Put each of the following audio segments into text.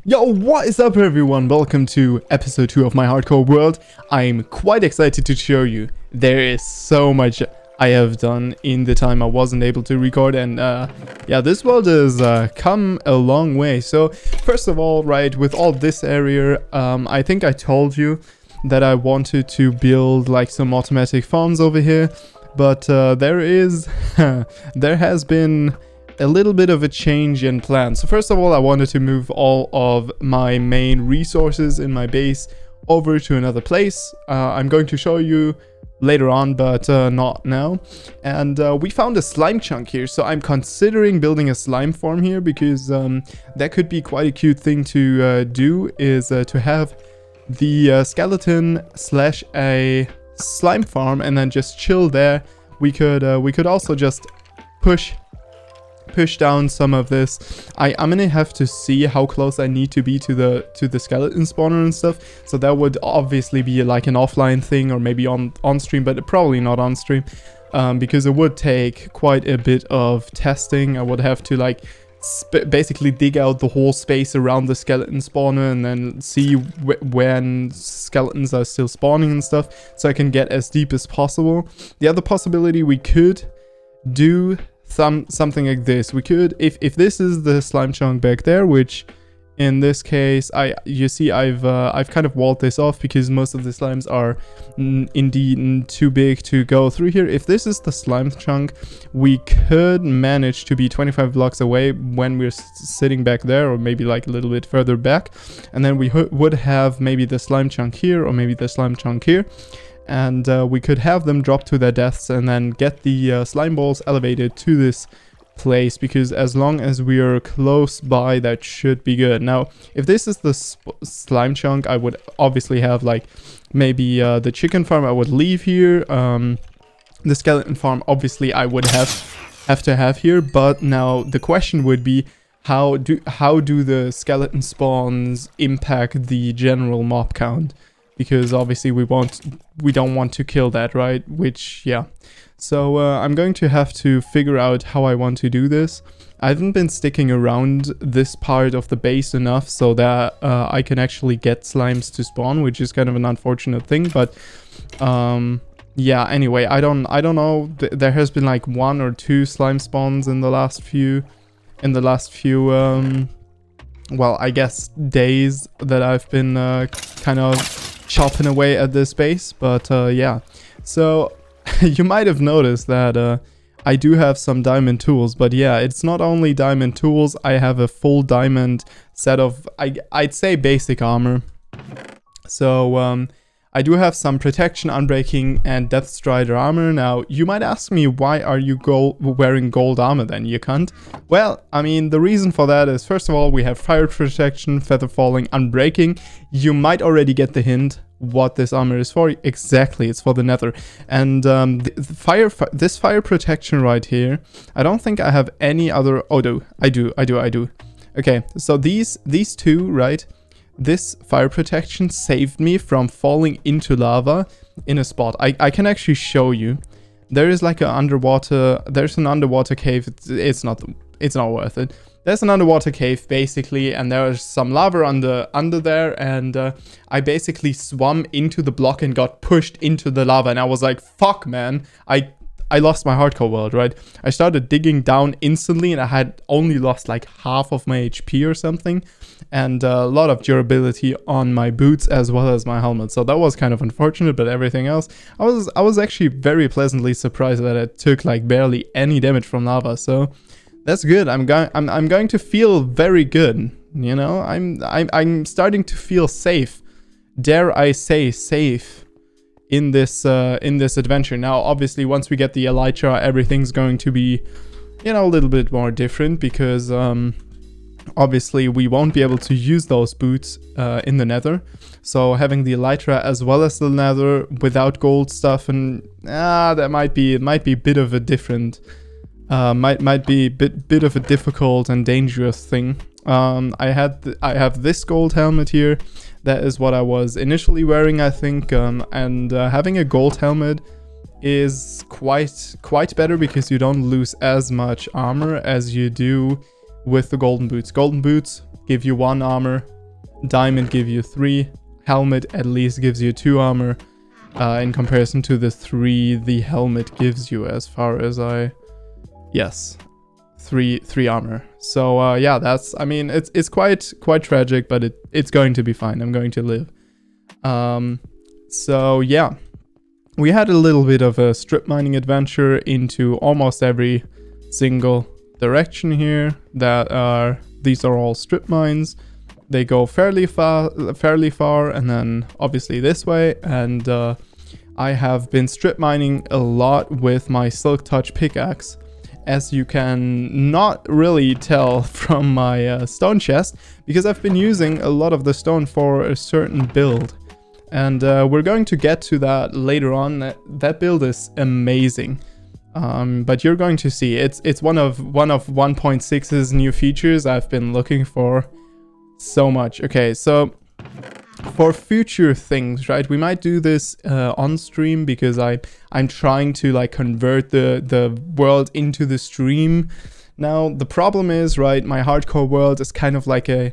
Yo, what is up everyone? Welcome to episode 2 of my hardcore world. I'm quite excited to show you. There is so much I have done in the time I wasn't able to record, and yeah, this world has come a long way. So first of all, right, with all this area, I think I told you that I wanted to build like some automatic farms over here, but there has been a little bit of a change in plan. So first of all, I wanted to move all of my main resources in my base over to another place. I'm going to show you later on, but not now. And we found a slime chunk here, so I'm considering building a slime farm here, because that could be quite a cute thing to do, is to have the skeleton slash a slime farm and then just chill there. We could also just push down some of this. I'm gonna have to see how close I need to be to the skeleton spawner and stuff. So that would obviously be like an offline thing, or maybe on stream, but probably not on stream, because it would take quite a bit of testing. I would have to like basically dig out the whole space around the skeleton spawner and then see when skeletons are still spawning and stuff, so I can get as deep as possible. The other possibility, we could do something like this. We could, if this is the slime chunk back there, which in this case you see I've kind of walled this off because most of the slimes are indeed too big to go through here. If this is the slime chunk, we could manage to be 25 blocks away when we're sitting back there, or maybe like a little bit further back, and then we would have maybe the slime chunk here, or maybe the slime chunk here, and we could have them drop to their deaths and then get the slime balls elevated to this place, because as long as we are close by, that should be good. Now, if this is the slime chunk, I would obviously have like maybe the chicken farm I would leave here. The skeleton farm obviously I would have to have here, but now the question would be, how do the skeleton spawns impact the general mob count? Because obviously we don't want to kill that, right? Which, yeah. So I'm going to have to figure out how I want to do this. I haven't been sticking around this part of the base enough so that I can actually get slimes to spawn, which is kind of an unfortunate thing. But yeah, anyway, I don't know. There has been like 1 or 2 slime spawns in the last few well, I guess days that I've been kind of chopping away at this base. But yeah, so you might have noticed that I do have some diamond tools, but yeah, it's not only diamond tools. I have a full diamond set of I'd say basic armor. So I do have some protection, unbreaking, and depth strider armor. Now, you might ask me, why are you wearing gold armor then, you cunt? Well, I mean, the reason for that is, first of all, we have fire protection, feather falling, unbreaking. You might already get the hint what this armor is for. Exactly, it's for the Nether. And this fire protection right here, I don't think I have any other. Oh, I do. Okay, so these two, right? This fire protection saved me from falling into lava in a spot. I can actually show you. There is like an underwater. There's an underwater cave. It's not worth it. There's an underwater cave basically, and there's some lava under there, and I basically swam into the block and got pushed into the lava, and I was like, fuck, man. I lost my hardcore world, right? I started digging down instantly, and I had only lost like half of my HP or something, and a lot of durability on my boots as well as my helmet. So that was kind of unfortunate, but everything else, I was actually very pleasantly surprised that it took like barely any damage from lava. So that's good. I'm going to feel very good. You know, I'm starting to feel safe. Dare I say safe in this adventure. Now, obviously, once we get the elytra, everything's going to be, you know, a little bit more different, because obviously we won't be able to use those boots in the Nether. So having the elytra as well as the Nether without gold stuff, and that might be a bit of a different, might be a bit of a difficult and dangerous thing. I have this gold helmet here. That is what I was initially wearing, I think, and having a gold helmet is quite better, because you don't lose as much armor as you do with the golden boots. Golden boots give you 1 armor, Diamond give you 3. Helmet at least gives you 2 armor. In comparison to the 3 the helmet gives you, as far as I... Yes. 3 armor. So yeah, that's... I mean, it's quite tragic, but it's going to be fine. I'm going to live. So yeah. We had a little bit of a strip mining adventure into almost every single direction here. These are all strip mines. They go fairly far, and then obviously this way. And I have been strip mining a lot with my Silk Touch pickaxe, as you can not really tell from my stone chest, because I've been using a lot of the stone for a certain build. And we're going to get to that later on. That build is amazing. But you're going to see it's one of 1.6's new features I've been looking for so much. Okay, so for future things, right? We might do this on stream, because I'm trying to like convert the world into the stream. Now the problem is, right, my hardcore world is kind of like a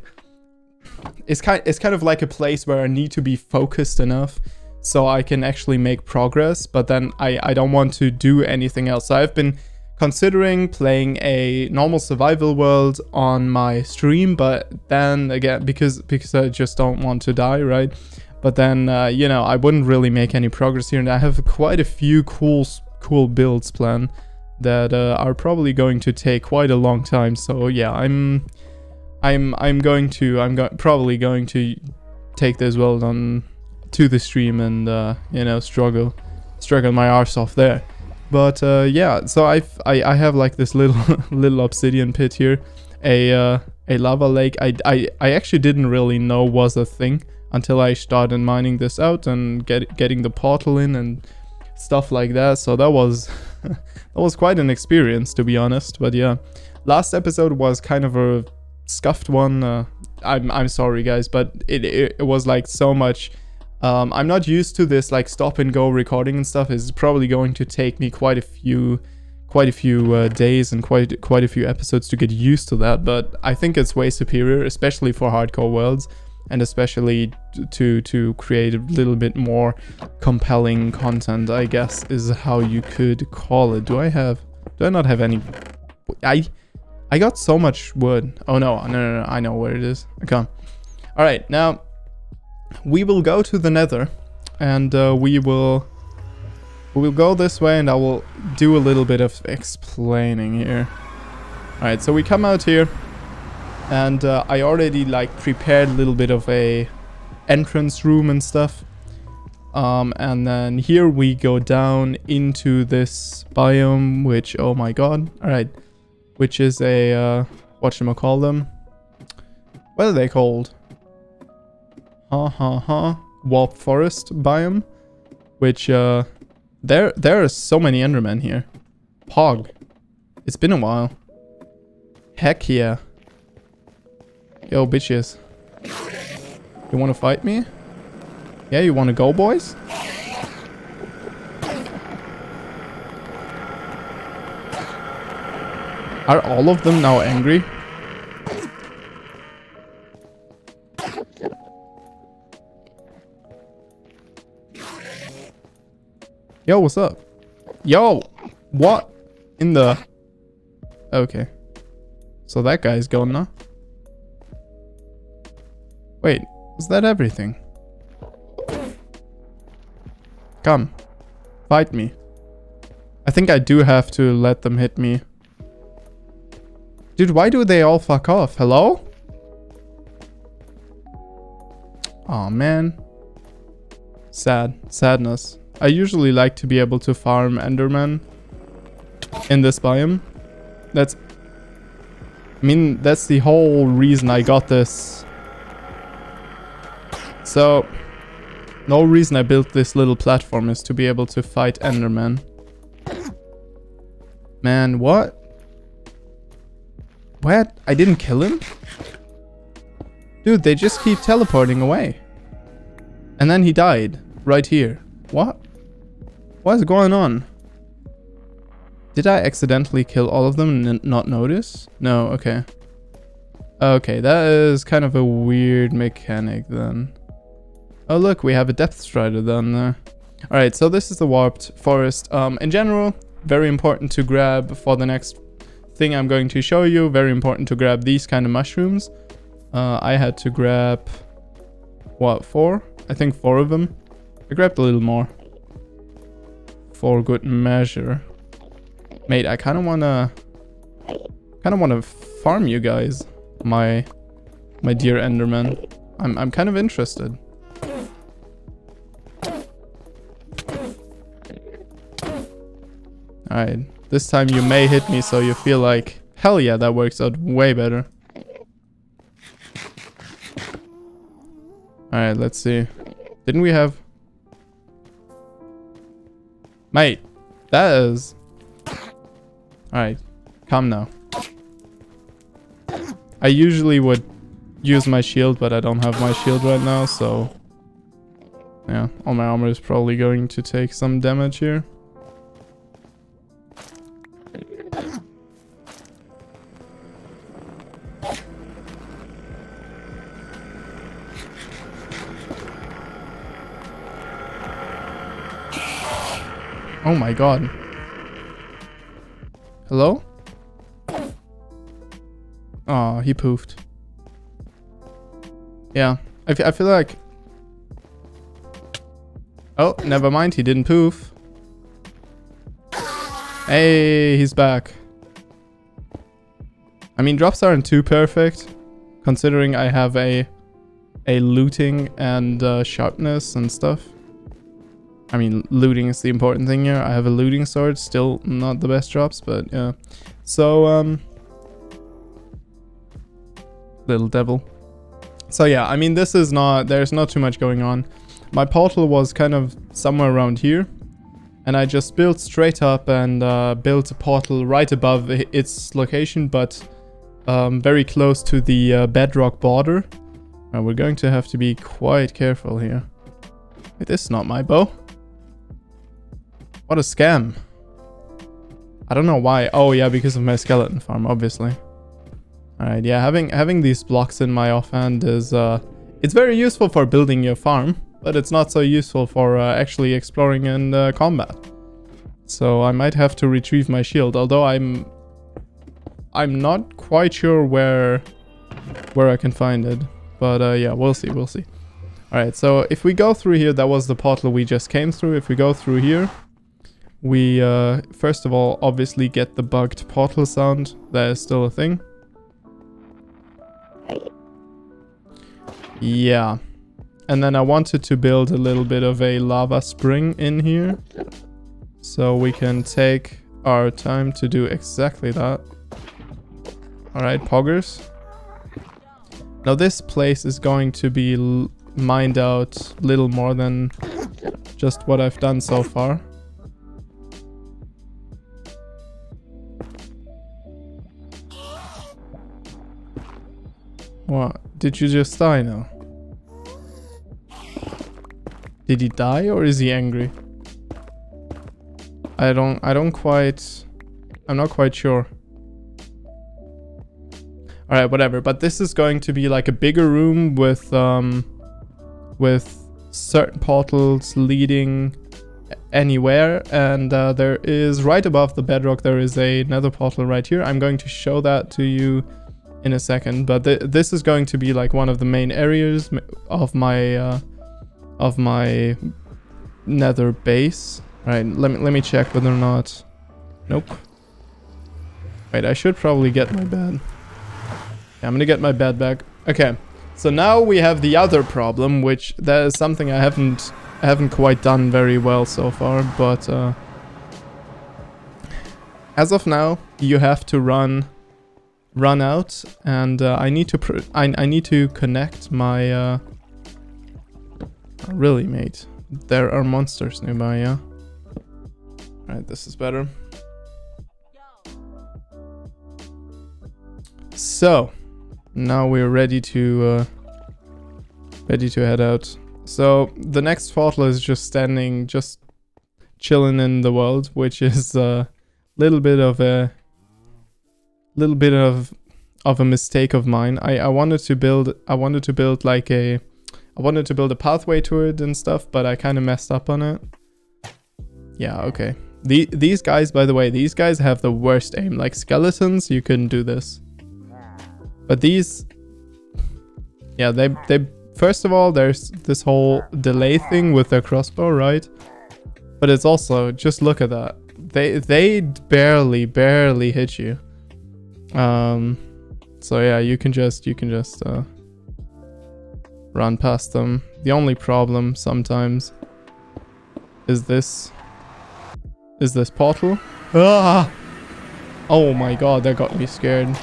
it's kind of like a place where I need to be focused enough so I can actually make progress, but then I don't want to do anything else. So I've been considering playing a normal survival world on my stream, but then again, because I just don't want to die, right? But then you know, I wouldn't really make any progress here, and I have quite a few cool builds planned that are probably going to take quite a long time. So yeah, I'm probably going to take this world on to the stream and you know, struggle my arse off there. But yeah, so I have like this little obsidian pit here, a lava lake. I actually didn't really know was a thing until I started mining this out and getting the portal in and stuff like that. So that was that was quite an experience, to be honest. But yeah, last episode was kind of a scuffed one. I'm sorry guys, but it was like so much. I'm not used to this like stop and go recording and stuff. It's probably going to take me quite a few days and quite a few episodes to get used to that, but I think it's way superior, especially for hardcore worlds, and especially to create a little bit more compelling content, I guess is how you could call it. Do I not have any? I got so much wood. Oh no, I know where it is. Okay. All right, now we will go to the Nether, and we will go this way, and I will do a little bit of explaining here. All right, so we come out here, and I already like prepared a little bit of a entrance room and stuff. And then here we go down into this biome, which, oh my god, all right, which is a whatchamacallem? What are they called? Warp forest biome, which there are so many endermen here. Pog, it's been a while. Heck yeah. Yo bitches, you want to fight me? Yeah, you want to go, boys? Are all of them now angry? Yo, what's up? Yo, what in the... Okay. So that guy's gone now. Wait, is that everything? Come. Fight me. I think I do have to let them hit me. Dude, why do they all fuck off? Hello? Aw, man. Sadness. I usually like to be able to farm Enderman in this biome. That's the whole reason I got this. So, the whole reason I built this little platform is to be able to fight Enderman. Man, what? What? I didn't kill him? Dude, they just keep teleporting away. And then he died. Right here. What? What is going on? Did I accidentally kill all of them and not notice? No, okay. Okay, that is kind of a weird mechanic then. Oh look, we have a depth strider down there. Alright, so this is the warped forest. In general, very important to grab for the next thing I'm going to show you. Very important to grab these kind of mushrooms. I had to grab, what, 4? I think 4 of them. I grabbed a little more. For good measure. Mate, I kind of wanna farm you guys, my dear Enderman. I'm kind of interested. Alright, this time you may hit me so you feel like, hell yeah, that works out way better. Alright, let's see. Didn't we have... Mate, that is... Alright, calm now. I usually would use my shield, but I don't have my shield right now, so... Yeah, all my armor is probably going to take some damage here. Oh my god. Hello? Oh, he poofed. Yeah, I feel like... Oh, never mind, he didn't poof. Hey, he's back. I mean, drops aren't too perfect, considering I have a looting and sharpness and stuff. I mean, looting is the important thing here. I have a looting sword, still not the best drops, but yeah. So, little devil. So yeah, I mean, this is not, there's not too much going on. My portal was kind of somewhere around here, and I just built straight up and built a portal right above its location, but very close to the bedrock border. We're going to have to be quite careful here. Wait, this is not my bow. What a scam. I don't know why. Oh yeah, because of my skeleton farm, obviously. Alright, yeah, having these blocks in my offhand is it's very useful for building your farm, but it's not so useful for actually exploring and combat. So I might have to retrieve my shield, although I'm not quite sure where I can find it. But yeah, we'll see. Alright, so if we go through here, that was the portal we just came through. If we go through here, we first of all obviously get the bugged portal sound. That is still a thing. Yeah. And then I wanted to build a little bit of a lava spring in here, so we can take our time to do exactly that. Alright, poggers. Now this place is going to be mined out little more than just what I've done so far. What? Did you just die now? Did he die or is he angry? I'm not quite sure. Alright, whatever. But this is going to be like a bigger room with certain portals leading anywhere. And there is, right above the bedrock, there is a nether portal right here. I'm going to show that to you in a second. But this is going to be like one of the main areas of my nether base. Right, let me check whether or not... Nope. Wait, I should probably get my bed. Yeah, I'm gonna get my bed back. Okay, so now we have the other problem, which that is something I haven't quite done very well so far, but as of now, you have to run out, and I need to connect my really, mate. There are monsters nearby, yeah? Alright, this is better. So, now we're ready to head out. So, the next portal is just chilling in the world, which is a little bit of a mistake of mine. I wanted to build like a pathway to it and stuff, but I kind of messed up on it. Yeah, okay. These guys, by the way, these guys have the worst aim. Like skeletons, you couldn't do this. But these, yeah, they first of all, there's this whole delay thing with their crossbow, right? But it's also, just look at that. They barely hit you. So yeah, you can just run past them. The only problem sometimes is this portal. Ah! Oh my god, that got me scared.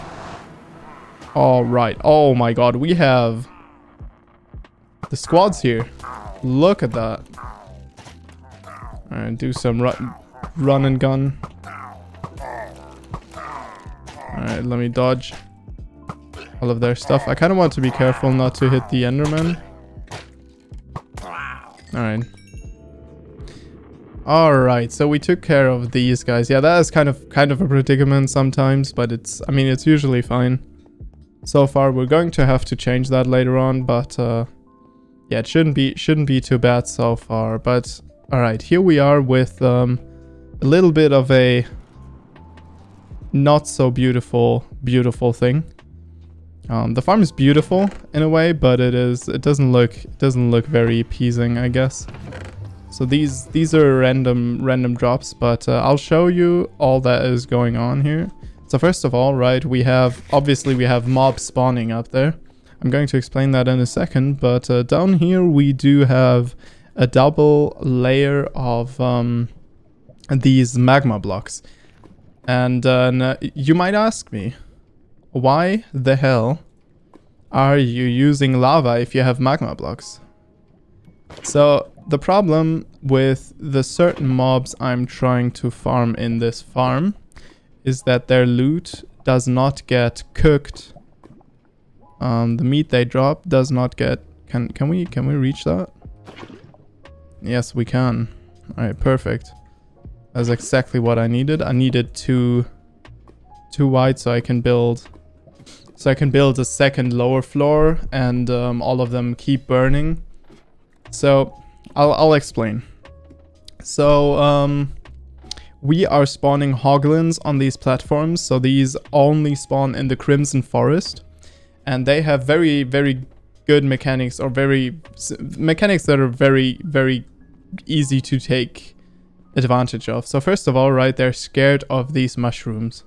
All right. Oh my god, we have the squads here. Look at that. All right, do some run and gun. All right, let me dodge all of their stuff. I kind of want to be careful not to hit the Enderman. Alright. Alright, so we took care of these guys. Yeah, that is kind of a predicament sometimes, but I mean, it's usually fine. So far, we're going to have to change that later on, but yeah, it shouldn't be too bad so far. But alright, here we are with a little bit of a not so beautiful thing. The farm is beautiful in a way, but it doesn't look very appeasing, I guess. So these are random drops, but I'll show you all that is going on here. So first of all, right, obviously we have mobs spawning up there. I'm going to explain that in a second, but down here we do have a double layer of these magma blocks. And you might ask me, why the hell are you using lava if you have magma blocks? So the problem with the certain mobs I'm trying to farm in this farm is that their loot does not get cooked. The meat they drop does not get... Can we reach that? Yes, we can. Alright, perfect. That's exactly what I needed. I needed two wide so I can build a second lower floor, and all of them keep burning. So I'll explain. So we are spawning hoglins on these platforms. So these only spawn in the Crimson Forest, and they have very good mechanics, or mechanics that are very easy to take advantage of. So first of all, right, they're scared of these mushrooms.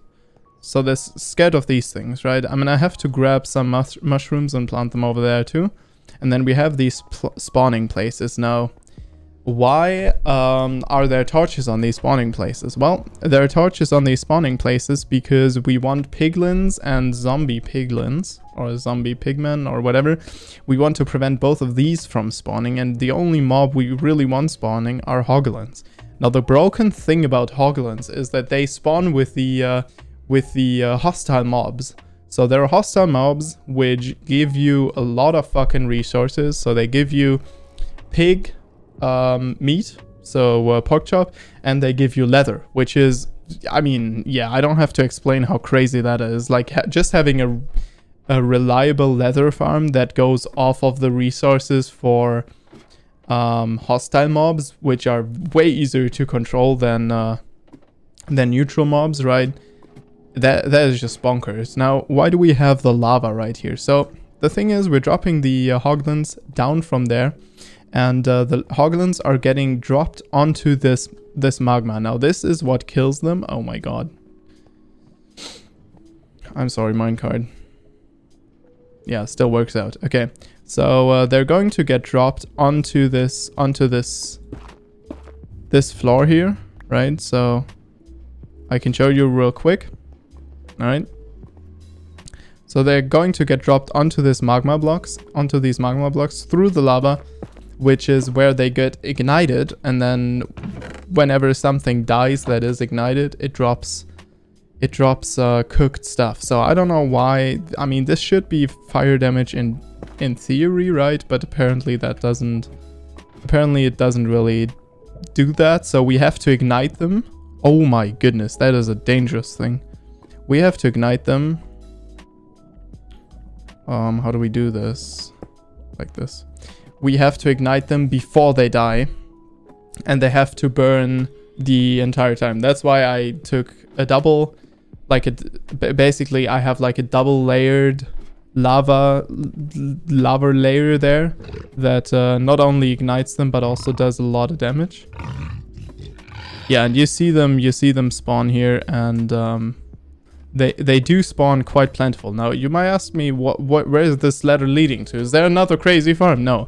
So they're scared of these things, right? I mean, I have to grab some mushrooms and plant them over there too. And then we have these spawning places. Now, why are there torches on these spawning places? Well, there are torches on these spawning places because we want piglins and zombie piglins, or zombie pigmen, or whatever. We want to prevent both of these from spawning, and the only mob we really want spawning are hoglins. Now, the broken thing about hoglins is that they spawn with the hostile mobs. So there are hostile mobs which give you a lot of fucking resources. So they give you pig meat, so pork chop, and they give you leather, which is, I mean, yeah, I don't have to explain how crazy that is. Like just having a reliable leather farm that goes off of the resources for hostile mobs, which are way easier to control than neutral mobs, right? That is just bonkers. Now, why do we have the lava right here? So the thing is, we're dropping the hoglins down from there, and the hoglins are getting dropped onto this magma. Now, this is what kills them. Oh my god. I'm sorry, minecart. Yeah, still works out. Okay, so they're going to get dropped onto this floor here, right? So I can show you real quick. All right. So they're going to get dropped onto these magma blocks through the lava, which is where they get ignited, and then whenever something dies that is ignited, it drops cooked stuff. So I don't know why. I mean, this should be fire damage in theory, right? But apparently it doesn't really do that. So we have to ignite them. Oh my goodness, that is a dangerous thing. We have to ignite them. How do we do this? Like this. We have to ignite them before they die. And they have to burn the entire time. That's why I took a double, like basically I have like a double layered lava layer there that not only ignites them but also does a lot of damage. Yeah, and you see them spawn here, and they do spawn quite plentiful. Now you might ask me, where is this ladder leading to? Is there another crazy farm? No.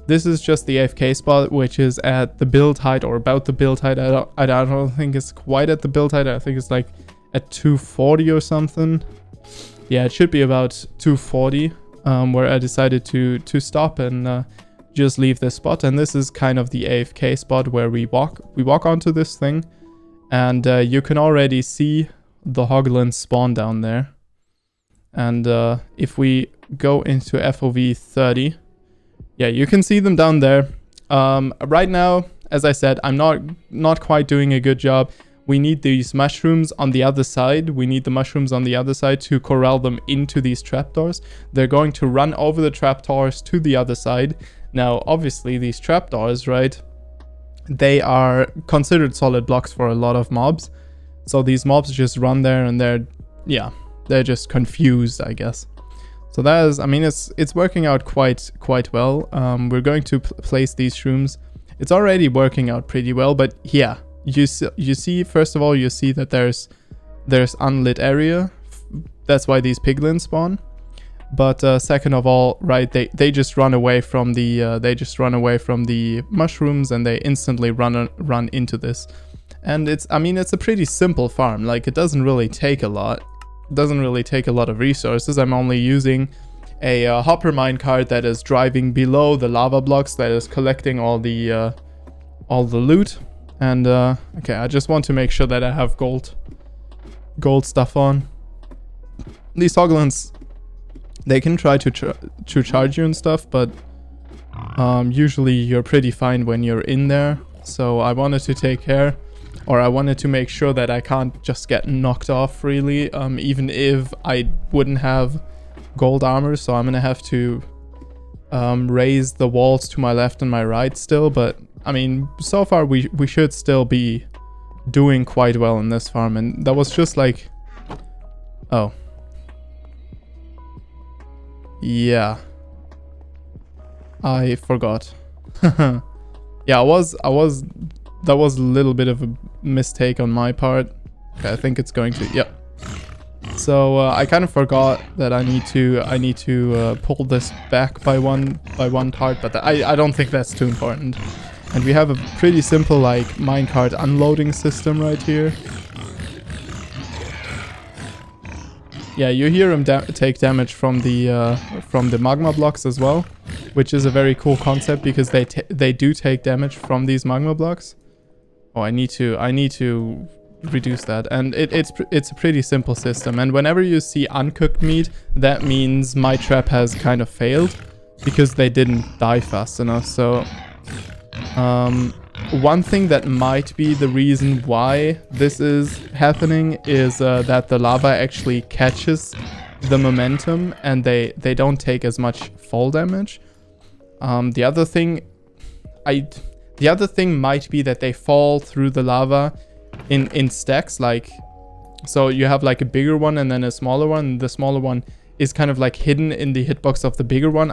This is just the AFK spot, which is at the build height, or about the build height. I don't think it's quite at the build height. I think it's like at 240 or something. Yeah, it should be about 240, where I decided to stop and just leave this spot. And this is kind of the AFK spot where we walk onto this thing, and you can already see the Hoglin spawn down there. And if we go into FOV 30, yeah, you can see them down there. Right now, as I said, I'm not quite doing a good job. We need these mushrooms on the other side. We need the mushrooms on the other side to corral them into these trapdoors. They're going to run over the trapdoors to the other side. Now, obviously, these trapdoors, right, they are considered solid blocks for a lot of mobs. So these mobs just run there and they're just confused, I guess. So that is, I mean, it's working out quite well. We're going to place these shrooms. It's already working out pretty well, but yeah, you see, first of all, you see that there's unlit area. That's why these piglins spawn. But second of all, right, they just run away from the mushrooms, and they instantly run into this. And it's a pretty simple farm. Like, it doesn't really take a lot. Doesn't really take a lot of resources. I'm only using a hopper minecart that is driving below the lava blocks, that is collecting all the loot. And okay, I just want to make sure that I have gold stuff on. These hoglins, they can try to charge you and stuff, but usually you're pretty fine when you're in there. So I wanted to take care, or I wanted to make sure that I can't just get knocked off freely, even if I wouldn't have gold armor. So I'm gonna have to raise the walls to my left and my right still. But I mean, so far we should still be doing quite well in this farm. And that was just like, oh yeah, I forgot. Yeah, that was a little bit of a mistake on my part. Okay, I think it's going to, yep. So I kind of forgot that I need to pull this back by one part, but I don't think that's too important. And we have a pretty simple like minecart unloading system right here. Yeah, you hear him take damage from the magma blocks as well, which is a very cool concept because they do take damage from these magma blocks. Oh, I need to reduce that, and it's a pretty simple system. And whenever you see uncooked meat, that means my trap has kind of failed because they didn't die fast enough. So one thing that might be the reason why this is happening is that the lava actually catches the momentum and they don't take as much fall damage. The other thing might be that they fall through the lava in stacks, like, so you have like a bigger one and then a smaller one. The smaller one is kind of like hidden in the hitbox of the bigger one.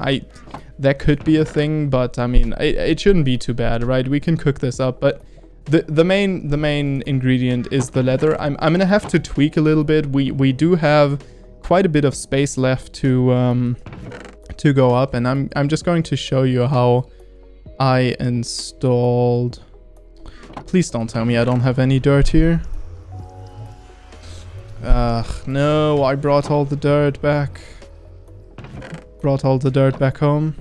That could be a thing, but I mean, it shouldn't be too bad, right? We can cook this up, but the main ingredient is the leather. I'm gonna have to tweak a little bit. We do have quite a bit of space left to go up, and I'm just going to show you how I installed. Please don't tell me I don't have any dirt here. No, I brought all the dirt back. Brought all the dirt back home.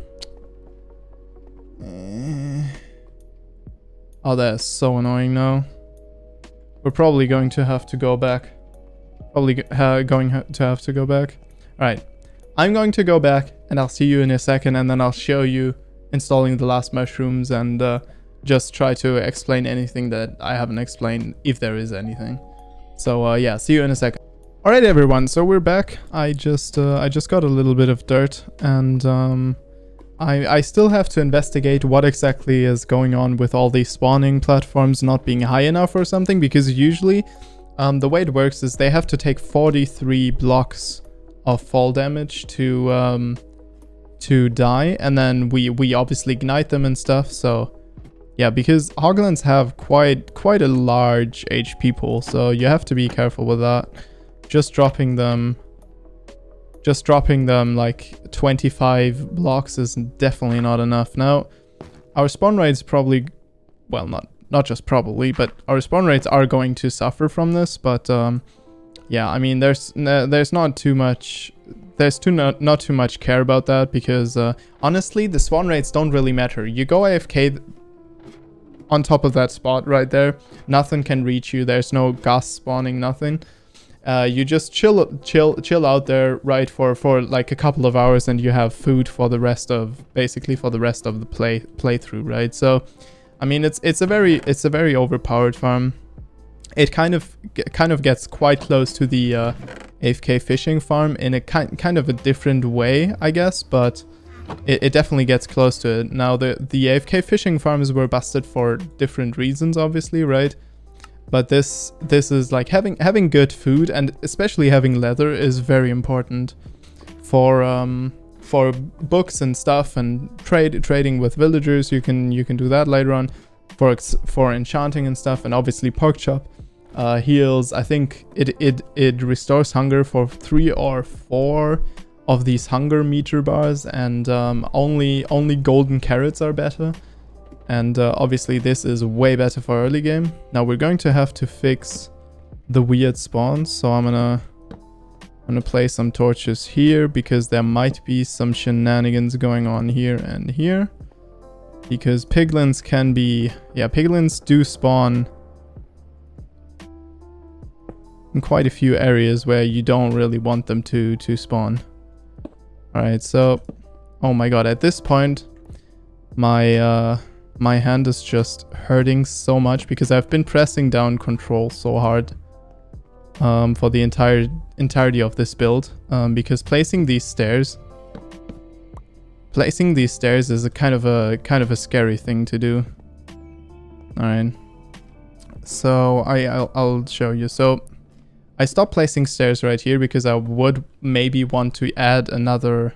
Oh, that is so annoying now. We're probably going to have to go back. Probably going to have to go back. Alright, I'm going to go back and I'll see you in a second, and then I'll show you installing the last mushrooms and just try to explain anything that I haven't explained, if there is anything. So yeah, see you in a second. Alright everyone, so we're back. I just got a little bit of dirt, and I still have to investigate what exactly is going on with all these spawning platforms not being high enough or something, because usually the way it works is they have to take 43 blocks of fall damage to die, and then we obviously ignite them and stuff. So yeah, because Hoglins have quite a large HP pool, so you have to be careful with that. Just dropping them like 25 blocks is definitely not enough. Now, our spawn rates probably, well, not just probably, but our spawn rates are going to suffer from this. But yeah, I mean, there's not too much, not too much care about that, because honestly, the spawn rates don't really matter. You go AFK on top of that spot right there, nothing can reach you. There's no ghost spawning, nothing. You just chill out there, right, for like a couple of hours, and you have food for the rest of, basically for the rest of the playthrough, right? So, I mean, it's a very overpowered farm. It kind of gets quite close to the AFK fishing farm in a kind of a different way, I guess, but it definitely gets close to it. Now, the AFK fishing farms were busted for different reasons, obviously, right? But this is like having good food, and especially having leather, is very important for books and stuff, and trading with villagers. You can do that later on for enchanting and stuff, and obviously pork chop heals. I think it restores hunger for 3 or 4 of these hunger meter bars, and only golden carrots are better. And obviously this is way better for early game. Now we're going to have to fix the weird spawns, so I'm gonna place some torches here, because there might be some shenanigans going on here and here. Because piglins can be, yeah, piglins do spawn in quite a few areas where you don't really want them to spawn. Alright, so, oh my god, at this point my hand is just hurting so much, because I've been pressing down control so hard for the entirety of this build, because placing these stairs is a kind of a scary thing to do. All right, so I'll show you. So I stopped placing stairs right here because I would maybe want to add another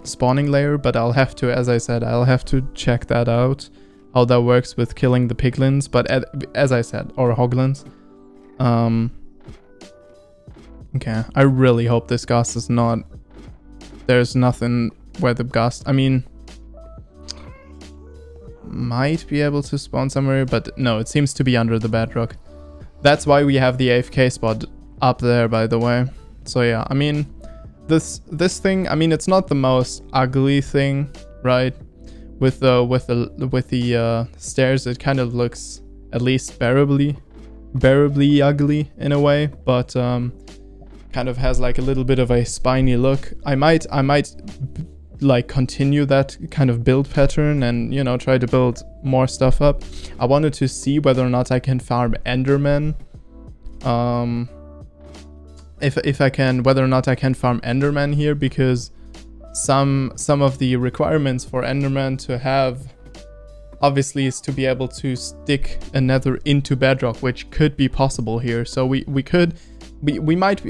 spawning layer, but I'll have to, as I said, I'll have to check that out, how that works with killing the piglins. But as I said, or hoglins. Okay, I really hope this ghast is not, there's nothing where the ghast, I mean, might be able to spawn somewhere, but no, it seems to be under the bedrock. That's why we have the AFK spot up there, by the way. So yeah, I mean, this thing, I mean, it's not the most ugly thing, right? With the stairs, it kind of looks at least bearably ugly in a way, but kind of has like a little bit of a spiny look. I might like continue that kind of build pattern and, you know, try to build more stuff up. I wanted to see whether or not I can farm Endermen. If I can, whether or not I can farm Enderman here, because some of the requirements for Enderman to have, obviously, is to be able to stick a nether into bedrock, which could be possible here. So we might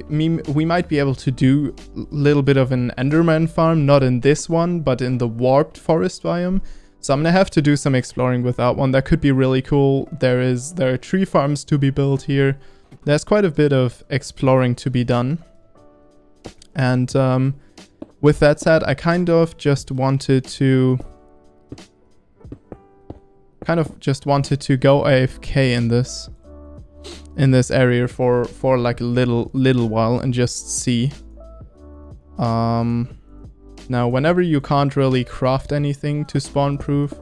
be able to do a little bit of an Enderman farm, not in this one, but in the warped forest biome. So I'm gonna have to do some exploring with that one. That could be really cool. There are tree farms to be built here. There's quite a bit of exploring to be done. And with that said, I kind of just wanted to go AFK in this area for like a little while and just see. Now, whenever you can't really craft anything to spawn proof,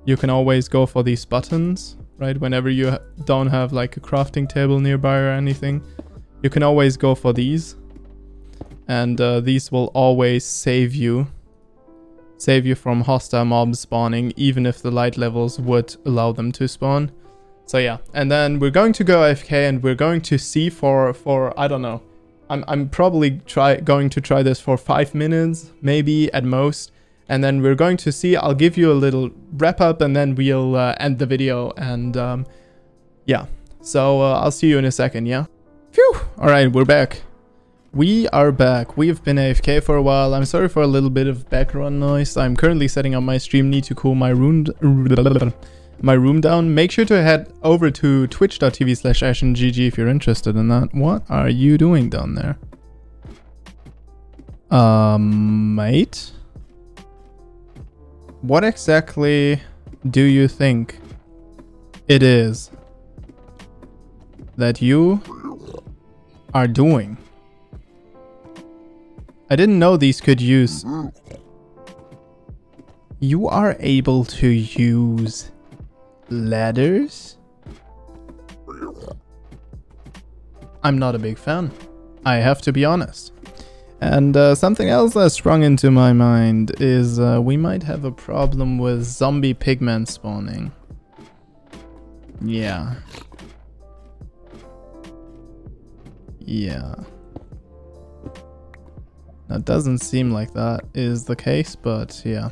you can always go for these buttons. Right, whenever you don't have like a crafting table nearby or anything, you can always go for these, and these will always save you from hostile mobs spawning, even if the light levels would allow them to spawn. So yeah, and then we're going to go AFK, and we're going to see for I don't know, I'm probably going to try this for 5 minutes, maybe at most. And then we're going to see, I'll give you a little wrap up and then we'll end the video. And yeah, so I'll see you in a second, yeah? Phew! Alright, we're back. We are back. We've been AFK for a while. I'm sorry for a little bit of background noise. I'm currently setting up my stream. Need to cool my room down. Make sure to head over to twitch.tv/ashengg if you're interested in that. What are you doing down there? Mate? What exactly do you think it is that you are doing? I didn't know these could use... You are able to use ladders? I'm not a big fan. I have to be honest. And something else that sprung into my mind is we might have a problem with zombie pigmen spawning. Yeah. Yeah. That doesn't seem like that is the case, but yeah.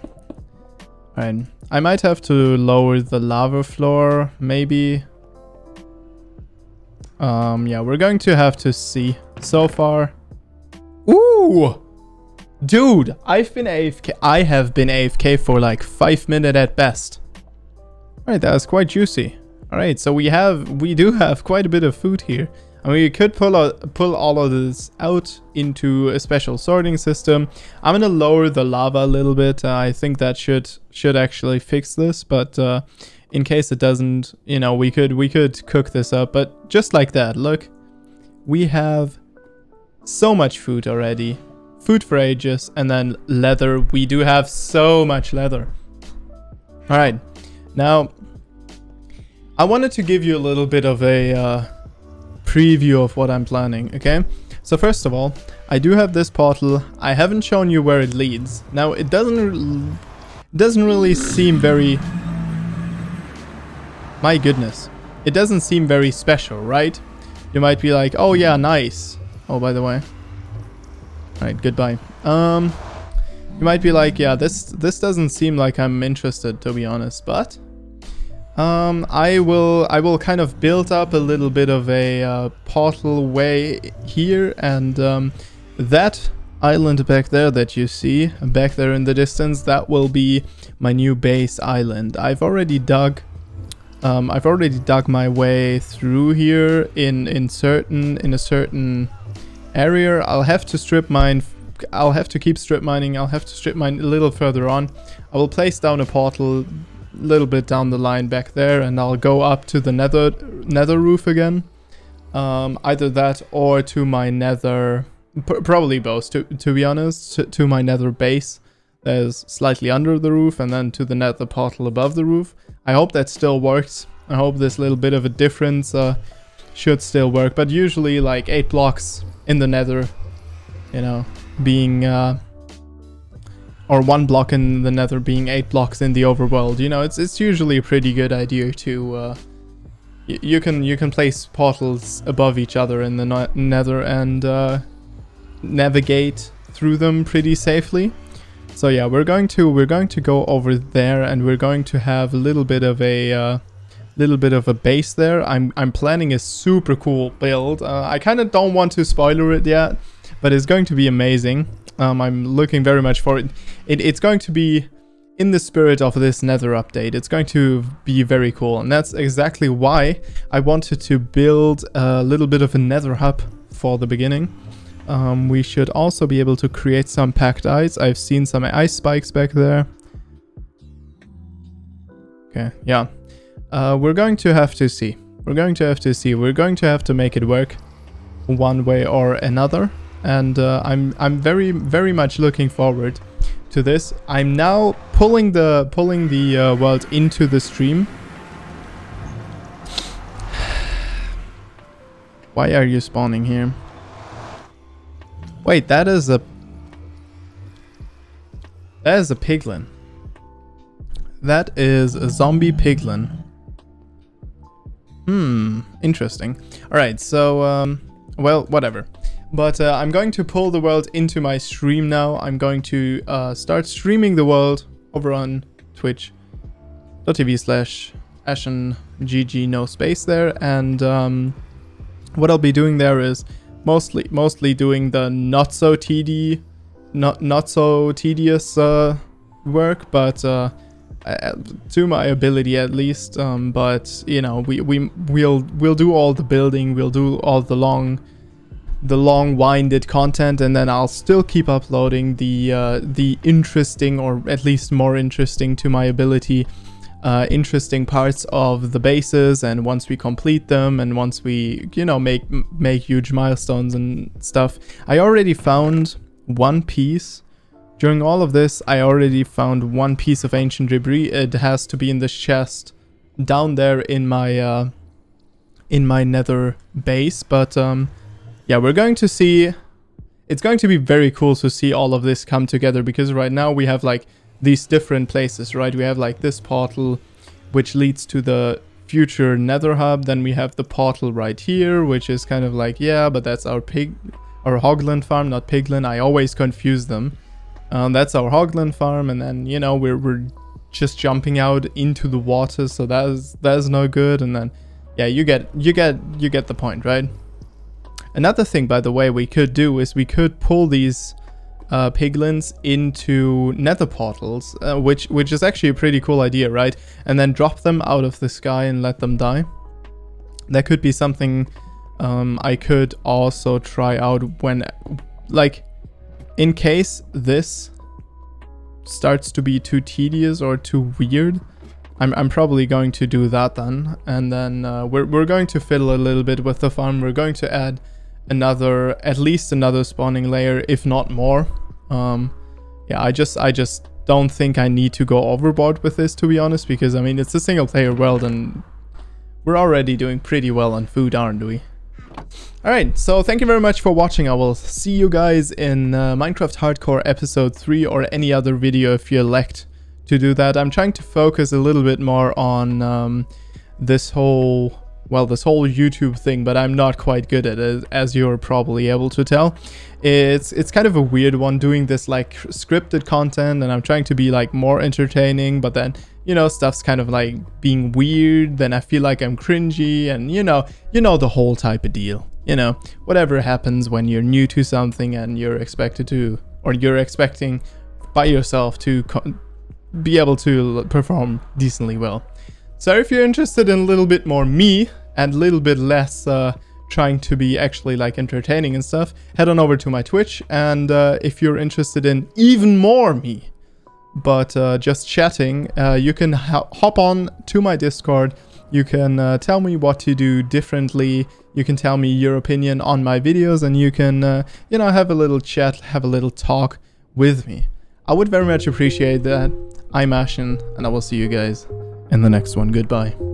Alright, I might have to lower the lava floor, maybe. Yeah, we're going to have to see. So far... Ooh! Dude, I've been AFK. I have been AFK for like 5 minutes at best. Alright, that was quite juicy. Alright, so we do have quite a bit of food here. And we could pull all of this out into a special sorting system. I'm gonna lower the lava a little bit. I think that should actually fix this. But in case it doesn't, you know, we could cook this up. But just like that, look, we have so much food already. Food for ages, and then leather. We do have so much leather. All right, now I wanted to give you a little bit of a preview of what I'm planning, okay? So first of all, I do have this portal. I haven't shown you where it leads. Now, it doesn't really seem very... My goodness. It doesn't seem very special, right? You might be like, oh yeah, nice. Oh, by the way. Alright, goodbye. You might be like, yeah, this doesn't seem like I'm interested, to be honest, but... I will kind of build up a little bit of a portal way here, and that island back there that you see back there in the distance, that will be my new base island. I've already dug my way through here in a certain area. I'll have to strip mine. I'll have to keep strip mining. I'll have to strip mine a little further on. I will place down a portal little bit down the line back there, and I'll go up to the nether roof again. Either that or to my nether, probably both, to be honest, to my nether base that is slightly under the roof, and then to the nether portal above the roof. I hope that still works. I hope this little bit of a difference should still work, but usually like 8 blocks in the nether, you know, being or 1 block in the nether being 8 blocks in the overworld. You know, it's usually a pretty good idea to you can place portals above each other in the nether and navigate through them pretty safely. So yeah, we're going to go over there, and we're going to have a little bit of a base there. I'm planning a super cool build. I kind of don't want to spoiler it yet, but it's going to be amazing. I'm looking very much for it. It's going to be in the spirit of this Nether update. It's going to be very cool, and that's exactly why I wanted to build a little bit of a Nether hub for the beginning. We should also be able to create some packed ice. I've seen some ice spikes back there. Okay, yeah. We're going to have to see. We're going to have to make it work one way or another. And I'm very much looking forward to this. I'm now pulling the world into the stream. Why are you spawning here? Wait, that is a piglin. That is a zombie piglin. Interesting. All right, so well, whatever. But I'm going to pull the world into my stream now. I'm going to start streaming the world over on twitch.tv/AshenGG, no space there. And what I'll be doing there is mostly doing the not so tedious work, but to my ability at least. But you know, we'll do all the building, we'll do all the long-winded content, and then I'll still keep uploading the interesting, or at least more interesting to my ability, interesting parts of the bases. And once we complete them, and once we, you know, make huge milestones and stuff. I already found one piece. During all of this, I already found one piece of ancient debris. It has to be in this chest down there in my nether base, but yeah, we're going to see. It's going to be very cool to see all of this come together, because right now we have like these different places, right? We have like this portal which leads to the future nether hub. Then we have the portal right here, which is kind of like, yeah, but that's our Hoglin farm, not Piglin. I always confuse them. That's our Hoglin farm, and then, you know, we're just jumping out into the water, so that's no good. And then, yeah, you get the point, right? Another thing, by the way, we could do is we could pull these piglins into nether portals, which is actually a pretty cool idea, right? And then drop them out of the sky and let them die. That could be something I could also try out when, like, in case this starts to be too tedious or too weird. I'm probably going to do that then, and then we're going to fiddle a little bit with the farm. We're going to add at least another spawning layer, if not more. Yeah, I just don't think I need to go overboard with this, to be honest, because I mean, it's a single player world and we're already doing pretty well on food, aren't we? Alright, so thank you very much for watching. I will see you guys in Minecraft Hardcore episode 3, or any other video if you elect to do that. I'm trying to focus a little bit more on this whole YouTube thing, but I'm not quite good at it, as you're probably able to tell. It's kind of a weird one, doing this like scripted content, and I'm trying to be like more entertaining, but then, you know, stuff's kind of like being weird, then I feel like I'm cringy, and you know the whole type of deal. You know, whatever happens when you're new to something and you're expecting by yourself to be able to perform decently well. So if you're interested in a little bit more me and a little bit less trying to be actually like entertaining and stuff, head on over to my Twitch. And if you're interested in even more me, but just chatting, you can hop on to my Discord. You can tell me what to do differently. You can tell me your opinion on my videos, and you can, you know, have a little chat, have a little talk with me. I would very much appreciate that. I'm Ashen, and I will see you guys in the next one. Goodbye.